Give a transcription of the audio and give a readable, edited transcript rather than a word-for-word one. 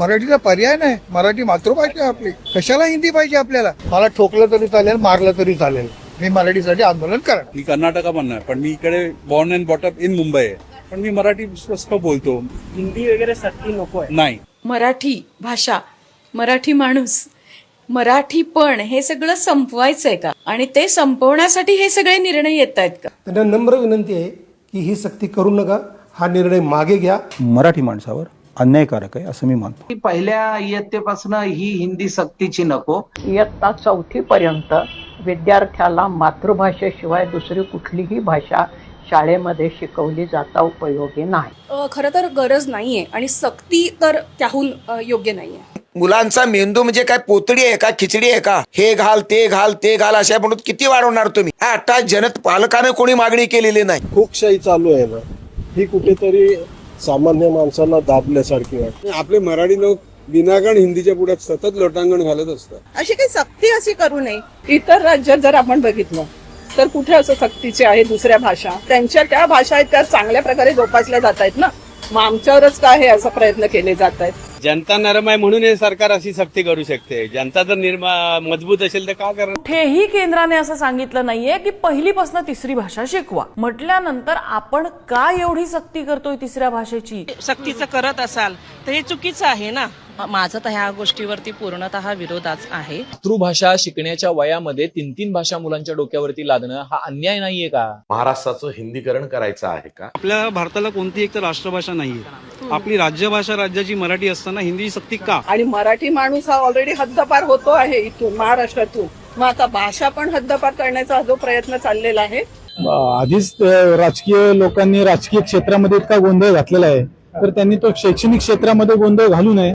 मराठीला पर्याय नाही. मराठी मातृभाषा आहे आपली. कशाला हिंदी पाहिजे आपल्याला? मला ठोकलं तरी चालेल, मारलं तरी चालेल, मी मराठीसाठी आंदोलन करणार. मी कर्नाटकामधनं आहे, पण मी इकडे born and brought up in Mumbai आहे, पण मी मराठी स्पष्ट बोलतो. हिंदी वगैरे सक्ती नको आहे. नाही, मराठी भाषा, मराठी माणूस, मराठीपण हे सगळं संपवायचंय का? आणि ते संपवण्यासाठी हे सगळे निर्णय येत आहेत का? त्यांना नम्र विनंती आहे की ही सक्ती करू नका, हा निर्णय मागे घ्या. मराठी माणसावर अन्यायकारक आहे असं मी मानतो. पहिल्या इयत्तेपासून ही हिंदी सक्तीची नको. इयत्ता 4थी पर्यंत विद्यार्थ्याला मातृभाषेशिवाय दुसरी कुठलीही भाषा शाळेमध्ये शिकवली जाता उपयोगी नाही. खरं तर गरज नाहीये आणि सक्ती तर त्याहून योग्य नाहीये. मुलांचा मेंदू म्हणजे काय पोतडी आहे का, खिचडी आहे का? हे घाल ते घाल ते घाल अशा म्हणून किती वाढवणार तुम्ही? आता जनत पालकाने कोणी मागणी केलेली नाही. खूपशाही चालू आहे ना, ही कुठेतरी सामान्य माणसांना दाबल्यासारखी वाटते. आपले मराठी लोक विनाकारण हिंदीच्या पुढे सतत लोटांगण घालत असतात. अशी काही सक्ती अशी करू नये. इतर राज्यात जर आपण बघितलं तर कुठे असं सक्तीचे आहे दुसऱ्या भाषा, त्यांच्या त्या भाषा आहेत त्या चांगल्या प्रकारे जोपासल्या जात आहेत ना. मग आमच्यावरच काय हे असा प्रयत्न केले जात आहेत? जनता नरम आहे म्हणून हे सरकार अशी सक्ती करू शकते. जनता जर मजबूत असेल तर का करणार? कुठेही केंद्राने असं सांगितलं नाहीये की पहिलीपासून तिसरी भाषा शिकवा. म्हटल्यानंतर आपण का एवढी सक्ती करतोय तिसऱ्या भाषेची? सक्तीचं करत असाल तर हे चुकीचं आहे ना. माझं तर ह्या गोष्टीवरती पूर्णतः विरोधाच आहे. मातृभाषा शिकण्याच्या वयामध्ये 3 भाषा मुलांच्या डोक्यावरती लादणं हा अन्याय नाहीये का? महाराष्ट्राचं हिंदीकरण करायचं आहे का? आपल्या भारताला कोणती एक तर राष्ट्रभाषा नाहीये. आपली राज्यभाषा राज्याची मराठी असताना हिंदी सक्ती का? आणि मराठी माणूस हा ऑलरेडी हद्दपार होतो आहे इथून महाराष्ट्रातून. मग आता भाषा पण हद्दपार करण्याचा जो प्रयत्न चाललेला आहे. आधीच राजकीय लोकांनी राजकीय क्षेत्रामध्ये इतका गोंधळ घातलेला आहे, तर त्यांनी तो शैक्षणिक क्षेत्रामध्ये गोंधळ घालू नये.